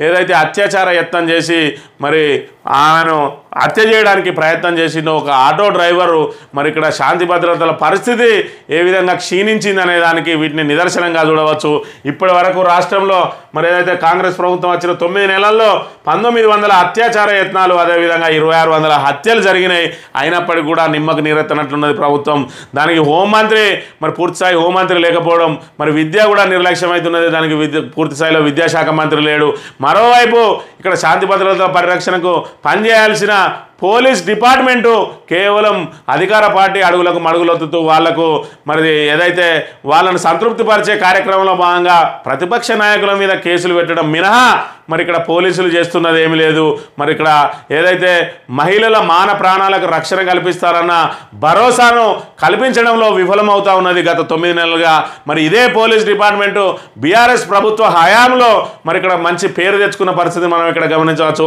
ఏదైతే అత్యాచార యత్నం చేసి మరి ఆమెను హత్య చేయడానికి ప్రయత్నం చేసిన ఒక ఆటో డ్రైవరు మరి ఇక్కడ శాంతి భద్రతల పరిస్థితి ఏ విధంగా క్షీణించింది అనే దానికి వీటిని నిదర్శనంగా చూడవచ్చు. ఇప్పటి వరకు రాష్ట్రంలో మరి ఏదైతే కాంగ్రెస్ ప్రభుత్వం వచ్చిన 9 నెలల్లో 1900 అత్యాచార యత్నాలు, అదేవిధంగా 2600 హత్యలు జరిగినాయి. అయినప్పటికీ కూడా నిమ్మకు నీరెత్తనట్లున్నది ప్రభుత్వం. దానికి హోంమంత్రి మరి పూర్తిస్థాయి హోంమంత్రి లేకపోవడం, మరి విద్య కూడా నిర్లక్ష్యమవుతున్నది. దానికి పూర్తి స్థాయిలో విద్యాశాఖ మంత్రి లేడు. మరోవైపు ఇక్కడ శాంతి భద్రతల పరిరక్షణకు పనిచేయాల్సిన పోలీస్ డిపార్ట్మెంటు కేవలం అధికార పార్టీ అడుగులకు మడుగులొత్తుతూ వాళ్లకు మరి ఏదైతే వాళ్ళను సంతృప్తిపరిచే కార్యక్రమంలో భాగంగా ప్రతిపక్ష నాయకుల మీద కేసులు పెట్టడం మినహా మరి ఇక్కడ పోలీసులు చేస్తున్నది ఏమీ లేదు. మరి ఇక్కడ ఏదైతే మహిళల మాన ప్రాణాలకు రక్షణ కల్పిస్తారన్న భరోసాను కల్పించడంలో విఫలమవుతా ఉన్నది గత 9 నెలలుగా. మరి ఇదే పోలీస్ డిపార్ట్మెంటు బీఆర్ఎస్ ప్రభుత్వ హయాంలో మరి ఇక్కడ మంచి పేరు తెచ్చుకున్న పరిస్థితి మనం ఇక్కడ గమనించవచ్చు.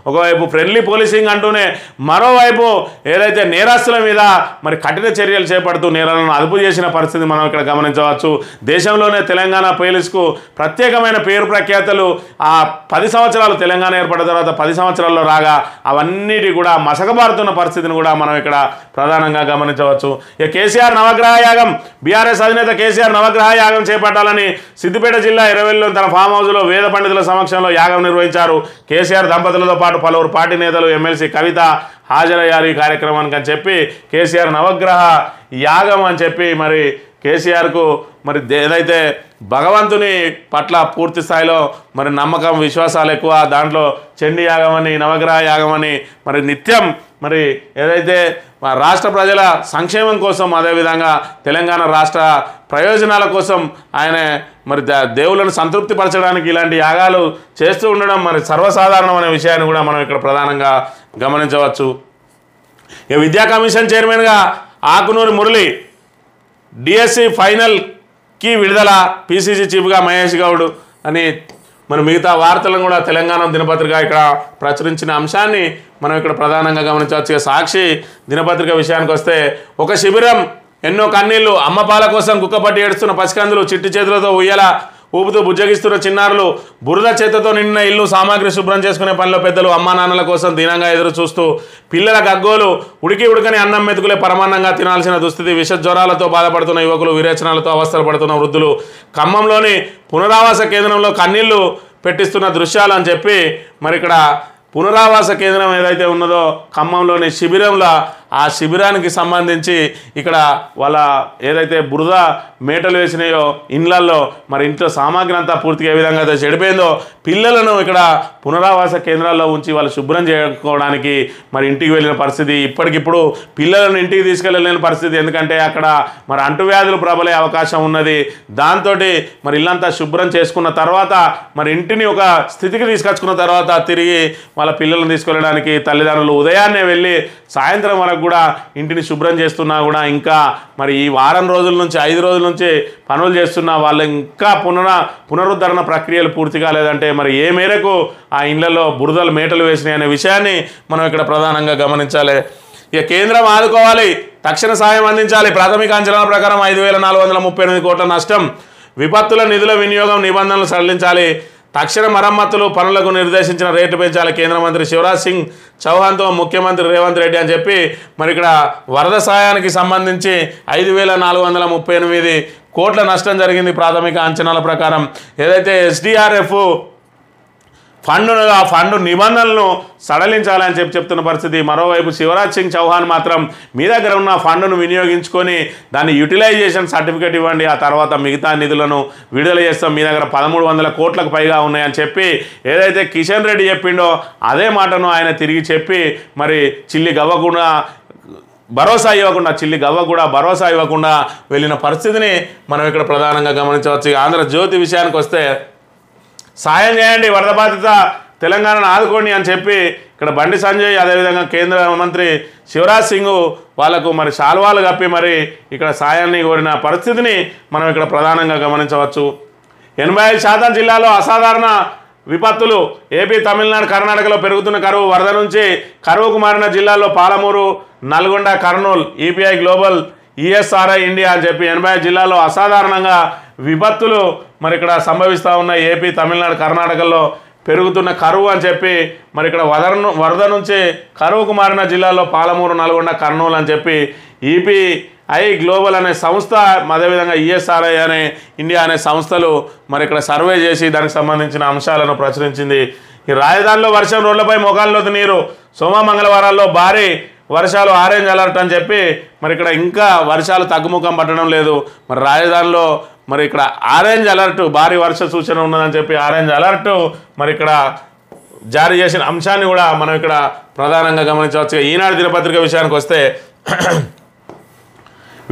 ఒకవైపు ఫ్రెండ్లీ పోలీసింగ్ అంటూనే మరోవైపు ఏదైతే నేరస్తుల మీద మరి కఠిన చర్యలు చేపడుతూ నేరాలను అదుపు చేసిన పరిస్థితి మనం ఇక్కడ గమనించవచ్చు. దేశంలోనే తెలంగాణ పోలీసుకు ప్రత్యేకమైన పేరు ప్రఖ్యాతలు 10 సంవత్సరాలు తెలంగాణ ఏర్పడిన తర్వాత 10 సంవత్సరాల్లో రాగా అవన్నిటి కూడా మసకబారుతున్న పరిస్థితిని కూడా మనం ఇక్కడ ప్రధానంగా గమనించవచ్చు. ఇక కేసీఆర్ నవగ్రహ యాగం, బీఆర్ఎస్ అధినేత కేసీఆర్ నవగ్రహ యాగం చేపట్టాలని సిద్దిపేట జిల్లా 20లో తన ఫామ్ హౌస్లో వేద పండితుల సమక్షంలో యాగం నిర్వహించారు. కేసీఆర్ దంపతులతో పాటు పలువురు పార్టీ నేతలు, ఎమ్మెల్సీ కవిత హాజరయ్యారు ఈ కార్యక్రమానికి అని చెప్పి కేసీఆర్ నవగ్రహ యాగం అని చెప్పి మరి కేసీఆర్కు మరి ఏదైతే భగవంతుని పట్ల పూర్తి స్థాయిలో మరి నమ్మకం, విశ్వాసాలు ఎక్కువ. దాంట్లో చండీ యాగమని, నవగ్రహ యాగమని మరి నిత్యం మరి ఏదైతే రాష్ట్ర ప్రజల సంక్షేమం కోసం, అదేవిధంగా తెలంగాణ రాష్ట్ర ప్రయోజనాల కోసం ఆయన మరి దేవులను సంతృప్తిపరచడానికి ఇలాంటి యాగాలు చేస్తూ ఉండడం మరి సర్వసాధారణం అనే విషయాన్ని కూడా మనం ఇక్కడ ప్రధానంగా గమనించవచ్చు. ఇక విద్యా కమిషన్ చైర్మన్గా ఆకునూరి మురళి, డిఎస్సి ఫైనల్కి విడుదల, పిసిసి చీఫ్గా మహేష్ గౌడ్ అని మరి మిగతా వార్తలను కూడా తెలంగాణ దినపత్రిక ఇక్కడ ప్రచురించిన అంశాన్ని మనం ఇక్కడ ప్రధానంగా గమనించవచ్చు. సాక్షి దినపత్రిక విషయానికి వస్తే, ఒక శిబిరం ఎన్నో కన్నీళ్లు, అమ్మపాల కోసం కుక్కపట్టి ఏడుస్తున్న పసికందులు, చిట్టి చేతులతో ఉయ్యాల ఊపుతూ బుజ్జగిస్తున్న చిన్నారులు, బురద చేతతో నిండిన ఇల్లు సామాగ్రి శుభ్రం చేసుకునే పనిలో పెద్దలు, అమ్మా నాన్నల కోసం దీనంగా ఎదురు చూస్తూ, పిల్లల గగ్గోలు, ఉడకని అన్నం మెతుకులే పరమాన్నంగా తినాల్సిన దుస్థితి, విష జ్వరాలతో బాధపడుతున్న యువకులు, విరేచనాలతో అవస్థలు పడుతున్న వృద్ధులు, ఖమ్మంలోని పునరావాస కేంద్రంలో కన్నీళ్లు పెట్టిస్తున్న దృశ్యాలు అని చెప్పి మరి ఇక్కడ పునరావాస కేంద్రం ఏదైతే ఉన్నదో ఖమ్మంలోని శిబిరంలో, ఆ శిబిరానికి సంబంధించి ఇక్కడ వాళ్ళ ఏదైతే బురద మేటలు వేసినాయో ఇండ్లల్లో మరి ఇంట్లో సామాగ్రి అంతా పూర్తిగా ఏ విధంగా అయితే చెడిపోయిందో, పిల్లలను ఇక్కడ పునరావాస కేంద్రాల్లో ఉంచి వాళ్ళు శుభ్రం చేసుకోవడానికి మరి ఇంటికి వెళ్ళిన పరిస్థితి. ఇప్పటికిప్పుడు పిల్లలను ఇంటికి తీసుకెళ్ళలేని పరిస్థితి, ఎందుకంటే అక్కడ మరి అంటువ్యాధులు ప్రబలే అవకాశం ఉన్నది. దాంతో మరి ఇల్లంతా శుభ్రం చేసుకున్న తర్వాత మరి ఇంటిని ఒక స్థితికి తీసుకొచ్చుకున్న తర్వాత తిరిగి వాళ్ళ పిల్లలను తీసుకెళ్ళడానికి తల్లిదండ్రులు ఉదయాన్నే వెళ్ళి సాయంత్రం వరకు కూడా ఇంటిని శుభ్రం చేస్తున్నా కూడా ఇంకా మరి ఈ వారం రోజుల నుంచి 5 రోజుల నుంచి పనులు చేస్తున్న వాళ్ళు ఇంకా పునరుద్ధరణ ప్రక్రియలు పూర్తి కాలేదంటే మరి ఏ మేరకు ఆ ఇళ్లలో బురదలు మేటలు వేసినాయి అనే విషయాన్ని మనం ఇక్కడ ప్రధానంగా గమనించాలి. ఇక కేంద్రం ఆదుకోవాలి, తక్షణ సాయం అందించాలి. ప్రాథమిక అంచనాల ప్రకారం 5,438 కోట్ల నష్టం. విపత్తుల నిధుల వినియోగం నిబంధనలు సడలించాలి. తక్షణ మరమ్మతులు పనులకు నిర్దేశించిన రేటు పెంచాలి. కేంద్ర మంత్రి శివరాజ్ సింగ్ చౌహాన్తో ముఖ్యమంత్రి రేవంత్ రెడ్డి అని చెప్పి మరి ఇక్కడ వరద సాయానికి సంబంధించి 5,438 కోట్ల నష్టం జరిగింది ప్రాథమిక అంచనాల ప్రకారం. ఏదైతే ఎస్డిఆర్ఎఫ్ ఫండ్ ఆ ఫండ్ నిబంధనలను సడలించాలని చెప్తున్న పరిస్థితి. మరోవైపు శివరాజ్ సింగ్ చౌహాన్ మాత్రం మీ దగ్గర ఉన్న ఫండ్ను వినియోగించుకొని దాన్ని యూటిలైజేషన్ సర్టిఫికేట్ ఇవ్వండి, ఆ తర్వాత మిగతా నిధులను విడుదల చేస్తాం, మీ దగ్గర 1,300 కోట్లకు పైగా ఉన్నాయని చెప్పి ఏదైతే కిషన్ రెడ్డి చెప్పిండో అదే మాటను ఆయన తిరిగి చెప్పి మరి చిల్లి గవ్వకుండా భరోసా ఇవ్వకుండా భరోసా ఇవ్వకుండా వెళ్ళిన పరిస్థితిని మనం ఇక్కడ ప్రధానంగా గమనించవచ్చు. ఆంధ్రజ్యోతి విషయానికి వస్తే, సాయం చేయండి, వరద బాధిత తెలంగాణను ఆదుకోండి అని చెప్పి ఇక్కడ బండి సంజయ్, అదేవిధంగా కేంద్ర మంత్రి శివరాజ్ సింగ్ వాళ్లకు మరి శాల్వాలు కప్పి మరి ఇక్కడ సాయాన్ని కోరిన పరిస్థితిని మనం ఇక్కడ ప్రధానంగా గమనించవచ్చు. 85% జిల్లాలో అసాధారణ విపత్తులు. ఏపీ, తమిళనాడు, కర్ణాటకలో పెరుగుతున్న కరువు. వరద నుంచి కరువుకు మారిన జిల్లాల్లో Palamuru, Nalgonda, Kurnool. EPI global ESRI India అని చెప్పి 85 జిల్లాల్లో అసాధారణంగా విపత్తులు మరి ఇక్కడ సంభవిస్తూ ఉన్నాయి. ఏపీ, తమిళనాడు, కర్ణాటకలో పెరుగుతున్న కరువు అని చెప్పి మరి ఇక్కడ వరద నుంచి కరువుకు మారిన జిల్లాల్లో పాలమూరు, నల్గొండ, కర్నూలు అని చెప్పి ఈపీఐ గ్లోబల్ అనే సంస్థ, అదేవిధంగా ఈఎస్ఆర్ఐ అనే ఇండియా అనే సంస్థలు మరి ఇక్కడ సర్వే చేసి దానికి సంబంధించిన అంశాలను ప్రచురించింది. ఈ రాజధానిలో వర్షం, రోడ్లపై మోకాళ్ళలోతు నీరు, సోమ మంగళవారాల్లో భారీ వర్షాలు, ఆరెంజ్ అలర్ట్ అని చెప్పి మరి ఇక్కడ ఇంకా వర్షాలు తగ్గుముఖం పట్టడం లేదు. మరి రాజధానిలో మరి ఇక్కడ ఆరెంజ్ అలర్ట్, భారీ వర్ష సూచన ఉన్నదని చెప్పి ఆరెంజ్ అలర్ట్ మరి ఇక్కడ జారీ చేసిన అంశాన్ని కూడా మనం ఇక్కడ ప్రధానంగా గమనించవచ్చు. ఈనాడు దినపత్రిక విషయానికి వస్తే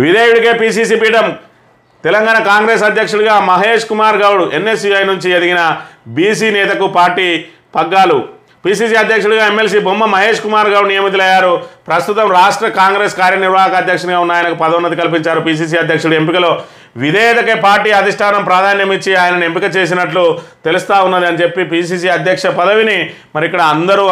విధేయుడికే పిసిసి పీఠం, తెలంగాణ కాంగ్రెస్ అధ్యక్షుడిగా మహేష్ కుమార్ గౌడ్ ఎన్ఎస్యుఐ నుంచి ఎదిగిన బీసీ నేతకు పార్టీ పగ్గాలు. పిసిసి అధ్యక్షుడిగా ఎమ్మెల్సీ బొమ్మ మహేష్ కుమార్ గౌడ్ నియమితులయ్యారు. ప్రస్తుతం రాష్ట్ర కాంగ్రెస్ కార్యనిర్వాహక అధ్యక్షునిగా ఉన్న ఆయనకు పదోన్నతి కల్పించారు. పిసిసి అధ్యక్షుడి ఎంపికలో విధేయతకే పార్టీ అధిష్టానం ప్రాధాన్యం ఇచ్చి ఆయనను ఎంపిక చేసినట్లు తెలుస్తూ ఉన్నది అని చెప్పి పిసిసి అధ్యక్ష పదవిని మరి ఇక్కడ అందరూ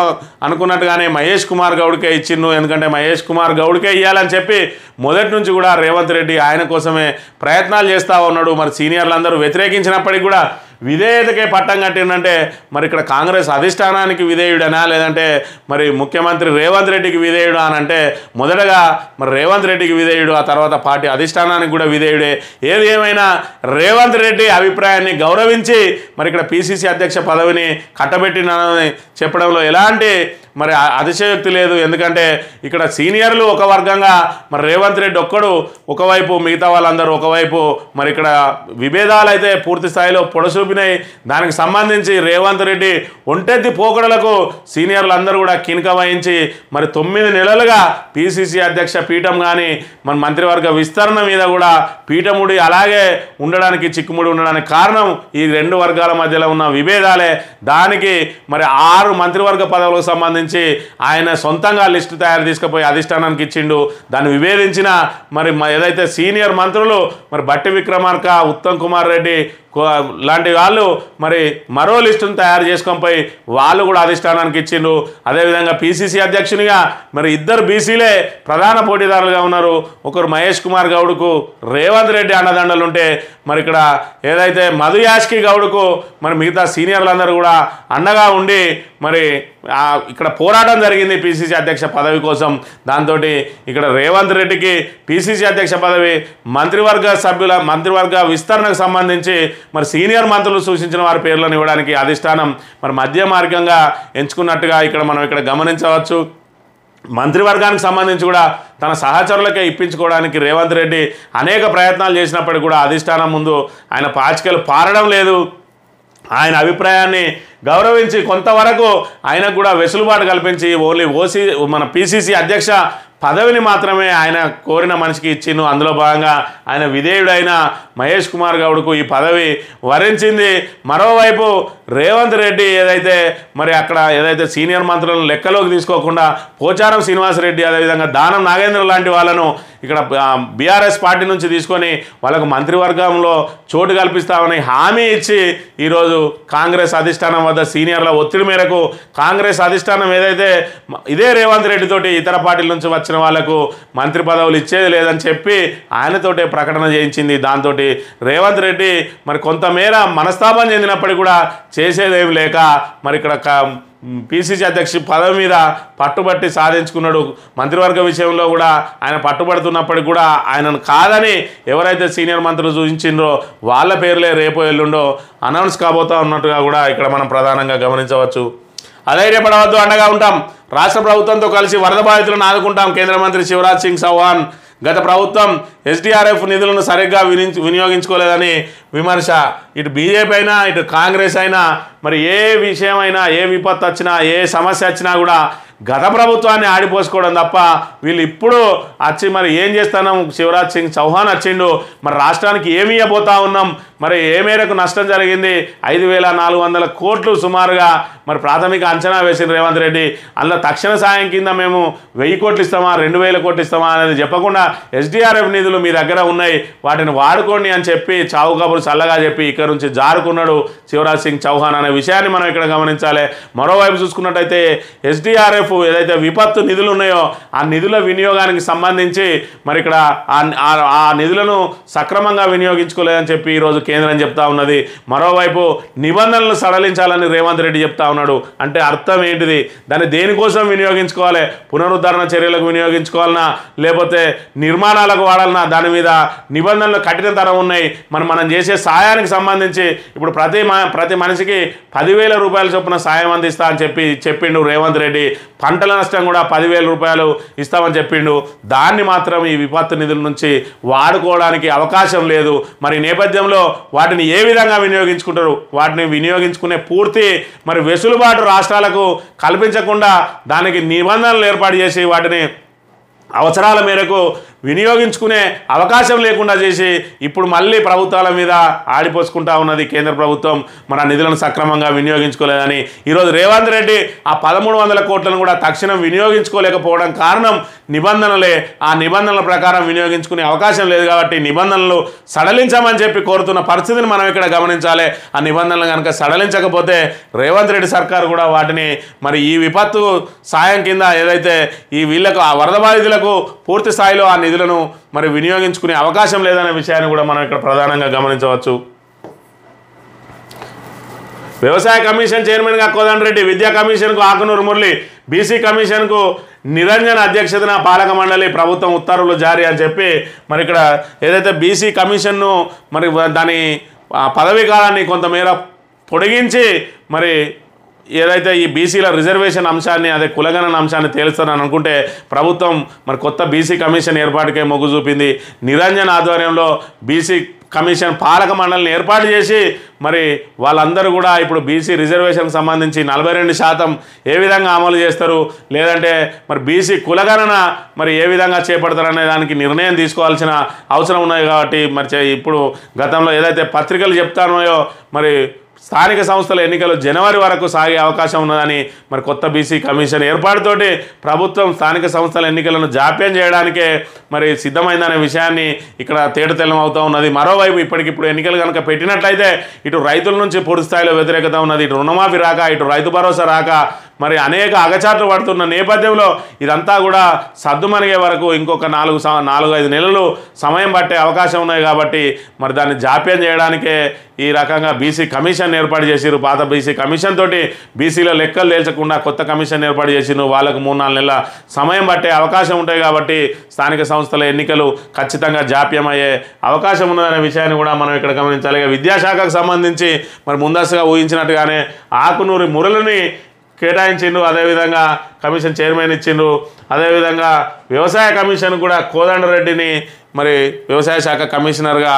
అనుకున్నట్టుగానే మహేష్ కుమార్ గౌడ్కే ఇచ్చిండు. ఎందుకంటే మహేష్ కుమార్ గౌడ్కే ఇవ్వాలని చెప్పి మొదటి నుంచి కూడా రేవంత్ రెడ్డి ఆయన కోసమే ప్రయత్నాలు చేస్తూ ఉన్నాడు. మరి సీనియర్లు అందరూ వ్యతిరేకించినప్పటికీ కూడా విధేయతకే పట్టం కట్టిందంటే మరి ఇక్కడ కాంగ్రెస్ అధిష్టానానికి విధేయుడనా, లేదంటే మరి ముఖ్యమంత్రి రేవంత్ రెడ్డికి విధేయుడు అని అంటే మొదటగా మరి రేవంత్ రెడ్డికి విధేయుడు, ఆ తర్వాత పార్టీ అధిష్టానానికి కూడా విధేయుడే. ఏది ఏమైనా రేవంత్ రెడ్డి అభిప్రాయాన్ని గౌరవించి మరి ఇక్కడ పిసిసి అధ్యక్ష పదవిని కట్టబెట్టినని చెప్పడంలో ఎలాంటి మరి అతిశయోక్తి లేదు. ఎందుకంటే ఇక్కడ సీనియర్లు ఒక వర్గంగా, మరి రేవంత్ రెడ్డి ఒక్కడు ఒకవైపు, మిగతా వాళ్ళందరూ ఒకవైపు. మరి ఇక్కడ విభేదాలు అయితే పూర్తి స్థాయిలో పొడసూపినాయి. దానికి సంబంధించి రేవంత్ రెడ్డి ఒంటెత్తి పోకడలకు సీనియర్లు అందరూ కూడా కినుక వహించి మరి 9 నెలలుగా పిసిసి అధ్యక్ష పీఠం కానీ మన మంత్రివర్గ విస్తరణ మీద కూడా పీఠముడి అలాగే ఉండడానికి, చిక్కుముడి ఉండడానికి కారణం ఈ 2 వర్గాల మధ్యలో ఉన్న విభేదాలే. దానికి మరి 6 మంత్రివర్గ పదవులకు సంబంధించి ఆయన సొంతంగా లిస్టు తయారు తీసుకుపోయి అధిష్టానానికి ఇచ్చిండు. దాన్ని విభేదించిన మరి ఏదైతే సీనియర్ మంత్రులు మరి బట్టి విక్రమార్క, ఉత్తమ్ కుమార్ రెడ్డి లాంటి వాళ్ళు మరి మరో లిస్టును తయారు చేసుకొని పోయి వాళ్ళు కూడా అధిష్టానానికి ఇచ్చిండు. అదేవిధంగా పిసిసి అధ్యక్షునిగా మరి 2 బీసీలే ప్రధాన పోటీదారులుగా ఉన్నారు. ఒకరు మహేష్ కుమార్ గౌడ్కు రేవంత్ రెడ్డి అండదండలు ఉంటే మరి ఇక్కడ ఏదైతే మధు యాష్కి గౌడ్కు మరి మిగతా సీనియర్లందరూ కూడా అండగా ఉండి మరి ఇక్కడ పోరాటం జరిగింది పిసిసి అధ్యక్ష పదవి కోసం. దాంతో ఇక్కడ రేవంత్ రెడ్డికి పిసిసి అధ్యక్ష పదవి, మంత్రివర్గ విస్తరణకు సంబంధించి మరి సీనియర్ మంత్రులు సూచించిన వారి పేర్లను ఇవ్వడానికి అధిష్టానం మరి మధ్య మార్గంగా ఎంచుకున్నట్టుగా ఇక్కడ మనం ఇక్కడ గమనించవచ్చు. మంత్రివర్గానికి సంబంధించి కూడా తన సహచరులకే ఇప్పించుకోవడానికి రేవంత్ రెడ్డి అనేక ప్రయత్నాలు చేసినప్పటికీ కూడా అధిష్టానం ముందు ఆయన పాచికలు పారడం లేదు. ఆయన అభిప్రాయాన్ని గౌరవించి కొంతవరకు ఆయనకు కూడా వెసులుబాటు కల్పించి ఓన్లీ మన పిసిసి అధ్యక్ష పదవిని మాత్రమే ఆయన కోరిన మనిషికి ఇచ్చిండు. అందులో భాగంగా ఆయన విధేయుడైన మహేష్ కుమార్ గౌడ్కు ఈ పదవి వరించింది. మరోవైపు రేవంత్ రెడ్డి మరి అక్కడ సీనియర్ మంత్రులను లెక్కలోకి తీసుకోకుండా పోచారం శ్రీనివాసరెడ్డి, అదేవిధంగా దానం నాగేంద్ర లాంటి వాళ్ళను ఇక్కడ బీఆర్ఎస్ పార్టీ నుంచి తీసుకొని వాళ్ళకు మంత్రివర్గంలో చోటు కల్పిస్తామని హామీ ఇచ్చి ఈరోజు కాంగ్రెస్ అధిష్టానం వద్ద సీనియర్ల ఒత్తిడి మేరకు కాంగ్రెస్ అధిష్టానం ఇదే రేవంత్ రెడ్డితోటి ఇతర పార్టీల నుంచి వచ్చిన వాళ్లకు మంత్రి పదవులు ఇచ్చేది లేదని చెప్పి ఆయనతోటే ప్రకటన చేయించింది. దాంతో రేవంత్ రెడ్డి మరి కొంతమేర మనస్తాపం చెందినప్పటికీ కూడా చేసేదేమి లేక మరి ఇక్కడ పిసిసి అధ్యక్ష పదవి మీద పట్టుబట్టి సాధించుకున్నాడు. మంత్రివర్గ విషయంలో కూడా ఆయన పట్టుబడుతున్నప్పటికీ కూడా ఆయనను కాదని ఎవరైతే సీనియర్ మంత్రులు సూచించిండ్రో వాళ్ళ పేర్లే రేపో ఎల్లుండో అనౌన్స్ కాబోతా ఉన్నట్టుగా కూడా ఇక్కడ మనం ప్రధానంగా గమనించవచ్చు. అధైర్యపడవద్దు, అండగా ఉంటాం, రాష్ట్ర ప్రభుత్వంతో కలిసి వరద బాధితులను ఆదుకుంటాం. కేంద్ర మంత్రి శివరాజ్ సింగ్ చౌహాన్ గత ప్రభుత్వం ఎస్డిఆర్ఎఫ్ నిధులను సరిగ్గా వినియోగించుకోలేదని విమర్శ. ఇటు బీజేపీ అయినా ఇటు కాంగ్రెస్ అయినా మరి ఏ విషయమైనా, ఏ విపత్తు వచ్చినా, ఏ సమస్య వచ్చినా కూడా గత ప్రభుత్వాన్ని ఆడిపోసుకోవడం తప్ప వీళ్ళు ఇప్పుడు వచ్చి మరి ఏం చేస్తున్నాం, శివరాజ్ సింగ్ చౌహాన్ వచ్చిండు, మరి రాష్ట్రానికి ఏమి ఇవ్వబోతా ఉన్నాం, మరి ఏ మేరకు నష్టం జరిగింది, 5,400 కోట్లు సుమారుగా మరి ప్రాథమిక అంచనా వేసిన రేవంత్ రెడ్డి. అందులో తక్షణ సాయం కింద మేము 1000 కోట్లు ఇస్తామా, 2,000 కోట్లు ఇస్తామా అనేది చెప్పకుండా ఎస్డిఆర్ఎఫ్ నిధులు మీ దగ్గర ఉన్నాయి, వాటిని వాడుకోండి అని చెప్పి చావు కబుర్లు నోరు చల్లగా చెప్పి ఇక్కడ నుంచి జారుకున్నాడు శివరాజ్ సింగ్ చౌహాన్ అనే విషయాన్ని మనం ఇక్కడ గమనించాలి. మరోవైపు చూసుకున్నట్టయితే ఎస్డిఆర్ఎఫ్ ఏదైతే విపత్తు నిధులు ఉన్నాయో ఆ నిధుల వినియోగానికి సంబంధించి మరి ఇక్కడ ఆ నిధులను సక్రమంగా వినియోగించుకోలేదని చెప్పి ఈరోజు కేంద్రం చెప్తా ఉన్నది. మరోవైపు నిబంధనలు సడలించాలని రేవంత్ రెడ్డి చెప్తా ఉన్నాడు. అంటే అర్థం ఏంటిది? దాన్ని దేనికోసం వినియోగించుకోవాలి? పునరుద్ధరణ చర్యలకు వినియోగించుకోవాలన్నా లేకపోతే నిర్మాణాలకు వాడాలన్నా దాని మీద నిబంధనలు కఠినతరం ఉన్నాయి. మనం చేసే సాయానికి సంబంధించి ఇప్పుడు ప్రతి మనిషికి 10,000 రూపాయల చొప్పున సాయం అందిస్తా అని చెప్పిండు రేవంత్ రెడ్డి. పంటల నష్టం కూడా 10,000 రూపాయలు ఇస్తామని చెప్పిండు. దాన్ని మాత్రం ఈ విపత్తు నిధుల నుంచి వాడుకోవడానికి అవకాశం లేదు. మరి నేపథ్యంలో వాటిని ఏ విధంగా వినియోగించుకుంటారు? వాటిని వినియోగించుకునే పూర్తి మరి వెసులుబాటు రాష్ట్రాలకు కల్పించకుండా దానికి నిబంధనలు ఏర్పాటు చేసి వాటిని అవసరాల మేరకు వినియోగించుకునే అవకాశం లేకుండా చేసి ఇప్పుడు మళ్ళీ ప్రభుత్వాల మీద ఆడిపోసుకుంటా ఉన్నది కేంద్ర ప్రభుత్వం. మన నిధులను సక్రమంగా వినియోగించుకోలేదని ఈరోజు రేవంత్ రెడ్డి ఆ 1,300 కోట్లను కూడా తక్షణం వినియోగించుకోలేకపోవడం కారణం నిబంధనలే. ఆ నిబంధనల ప్రకారం వినియోగించుకునే అవకాశం లేదు కాబట్టి నిబంధనలు సడలించమని చెప్పి కోరుతున్న పరిస్థితిని మనం ఇక్కడ గమనించాలి. ఆ నిబంధనలు కనుక సడలించకపోతే రేవంత్ రెడ్డి సర్కారు కూడా వాటిని మరి ఈ విపత్తు సాయం కింద ఏదైతే ఈ వీళ్లకు ఆ వరద బాధితులకు పూర్తి స్థాయిలో ఆ నిధులను మరి వినియోగించుకునే అవకాశం లేదనే విషయాన్ని కూడా మనం ఇక్కడ ప్రధానంగా గమనించవచ్చు. వ్యవసాయ కమిషన్ చైర్మన్గా కోదండరెడ్డి, విద్యా కమిషన్కు ఆకునూరు మురళి, బీసీ కమిషన్కు నిరంజన్ అధ్యక్షతన పాలక మండలి ప్రభుత్వం ఉత్తర్వులు జారీ అని చెప్పి మరి ఇక్కడ ఏదైతే బీసీ కమిషన్ను మరి దాని పదవీ కాలాన్ని కొంతమేర పొడిగించి మరి ఏదైతే ఈ బీసీల రిజర్వేషన్ అంశాన్ని అదే కులగణన అంశాన్ని తేలుస్తానని అనుకుంటే ప్రభుత్వం మరి కొత్త బీసీ కమిషన్ ఏర్పాటుకే మొగ్గు చూపింది. నిరంజన్ ఆధ్వర్యంలో బీసీ కమిషన్ పాలక మండలిని ఏర్పాటు చేసి మరి వాళ్ళందరూ కూడా ఇప్పుడు బీసీ రిజర్వేషన్కి సంబంధించి 42% ఏ విధంగా అమలు చేస్తారు, లేదంటే మరి బీసీ కులగణన మరి ఏ విధంగా చేపడతారనే దానికి నిర్ణయం తీసుకోవాల్సిన అవసరం ఉన్నది. కాబట్టి మరి ఇప్పుడు గతంలో ఏదైతే పత్రికలు చెప్తానో మరి స్థానిక సంస్థల ఎన్నికలు జనవరి వరకు సాగే అవకాశం ఉన్నదని మరి కొత్త బీసీ కమిషన్ ఏర్పాటుతోటి ప్రభుత్వం స్థానిక సంస్థల ఎన్నికలను జాప్యం చేయడానికే మరి సిద్ధమైందనే విషయాన్ని ఇక్కడ తేటతెల్లం అవుతూ ఉన్నది. మరోవైపు ఇప్పటికిప్పుడు ఎన్నికలు కనుక పెట్టినట్లయితే ఇటు రైతుల నుంచి పూర్తి స్థాయిలో వ్యతిరేకత ఉన్నది, ఇటు రుణమాఫీ రాక, ఇటు రైతు భరోసా రాక మరి అనేక అగచాట్లు పడుతున్న నేపథ్యంలో ఇదంతా కూడా సద్దుమణిగే వరకు ఇంకొక 4-5 నెలలు సమయం పట్టే అవకాశం ఉన్నాయి. కాబట్టి మరి దాన్ని జాప్యం చేయడానికే ఈ రకంగా బీసీ కమిషన్ ఏర్పాటు చేసిరు. పాత బీసీ కమిషన్ తోటి బీసీలో లెక్కలు తేల్చకుండా కొత్త కమిషన్ ఏర్పాటు చేసిరు. వాళ్ళకు 3-4 నెలల సమయం పట్టే అవకాశం ఉంటాయి. కాబట్టి స్థానిక సంస్థల ఎన్నికలు ఖచ్చితంగా జాప్యం అయ్యే అవకాశం ఉన్నదనే విషయాన్ని కూడా మనం ఇక్కడ గమనించాలి. విద్యాశాఖకు సంబంధించి మరి ముందస్తుగా ఊహించినట్టుగానే ఆకునూరి మురళిని కేటాయించిండు, అదేవిధంగా కమిషన్ చైర్మన్ ఇచ్చిండు. అదేవిధంగా వ్యవసాయ కమిషన్ కూడా కోదండరెడ్డిని మరి వ్యవసాయ శాఖ కమిషనర్గా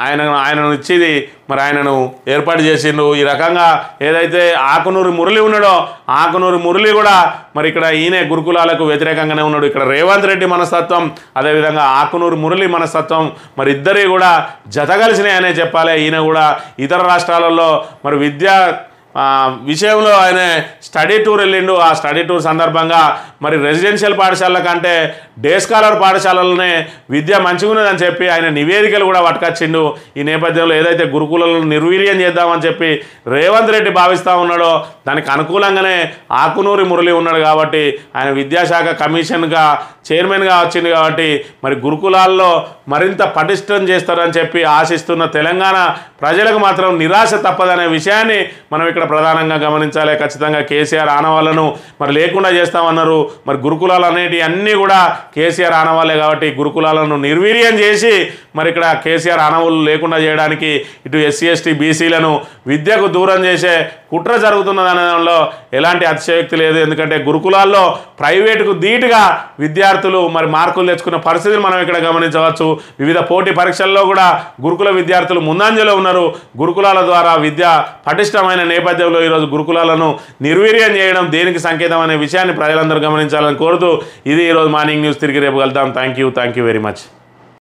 ఆయనను ఇచ్చేది మరి ఆయనను ఏర్పాటు చేసిండు. ఈ రకంగా ఏదైతే ఆకునూరి మురళి ఉన్నాడో ఆకునూరి మురళి కూడా మరి ఇక్కడ ఈయన గురుకులాలకు వ్యతిరేకంగానే ఉన్నాడు. ఇక్కడ రేవంత్ రెడ్డి మనస్తత్వం, అదేవిధంగా ఆకునూరి మురళి మనస్తత్వం మరి ఇద్దరి కూడా జతగలిసినాయనే చెప్పాలి. ఈయన కూడా ఇతర రాష్ట్రాలలో మరి విద్యా విషయంలో ఆయన స్టడీ టూర్ వెళ్ళిండు. ఆ స్టడీ టూర్ సందర్భంగా మరి రెసిడెన్షియల్ పాఠశాలల కంటే డే స్కాలర్ పాఠశాలలోనే విద్య మంచిగా ఉన్నదని చెప్పి ఆయన నివేదికలు కూడా పట్టుకొచ్చిండు. ఈ నేపథ్యంలో ఏదైతే గురుకులను నిర్వీర్యం చేద్దామని చెప్పి రేవంత్ రెడ్డి భావిస్తూ ఉన్నాడో దానికి అనుకూలంగానే ఆకునూరి మురళి ఉన్నాడు. కాబట్టి ఆయన విద్యాశాఖ కమిషన్గా చైర్మన్గా వచ్చింది. కాబట్టి మరి గురుకులాల్లో మరింత పటిష్టం చేస్తారని చెప్పి ఆశిస్తున్న తెలంగాణ ప్రజలకు మాత్రం నిరాశ తప్పదనే విషయాన్ని మనం ఇక్కడ ప్రధానంగా గమనించాలి. ఖచ్చితంగా కేసీఆర్ ఆనవాళ్లను మరి లేకుండా చేస్తామన్నారు. మరి గురుకులాలు అనేటివి అన్నీ కూడా కేసీఆర్ ఆనవాళ్ళే. కాబట్టి గురుకులాలను నిర్వీర్యం చేసి మరి ఇక్కడ కేసీఆర్ ఆనవాళ్ళు లేకుండా చేయడానికి ఇటు ఎస్సీ ఎస్టీ బీసీలను విద్యకు దూరం చేసే కుట్ర జరుగుతున్నదనడంలో ఎలాంటి అతిశయోక్తి లేదు. ఎందుకంటే గురుకులాల్లో ప్రైవేటుకు ధీటుగా విద్యార్థులు మరి మార్కులు తెచ్చుకున్న పరిస్థితిని మనం ఇక్కడ గమనించవచ్చు. వివిధ పోటీ పరీక్షల్లో కూడా గురుకుల విద్యార్థులు ముందంజలో ఉన్నారు. గురుకులాల ద్వారా విద్య పటిష్టమైన నేపథ్యంలో ఈరోజు గురుకులాలను నిర్వీర్యం చేయడం దేనికి సంకేతం అనే విషయాన్ని ప్రజలందరూ గమనించాలని కోరుతూ ఇది ఈరోజు మార్నింగ్ న్యూస్. తిరిగి రేపు కలుద్దాం. Thank you very much.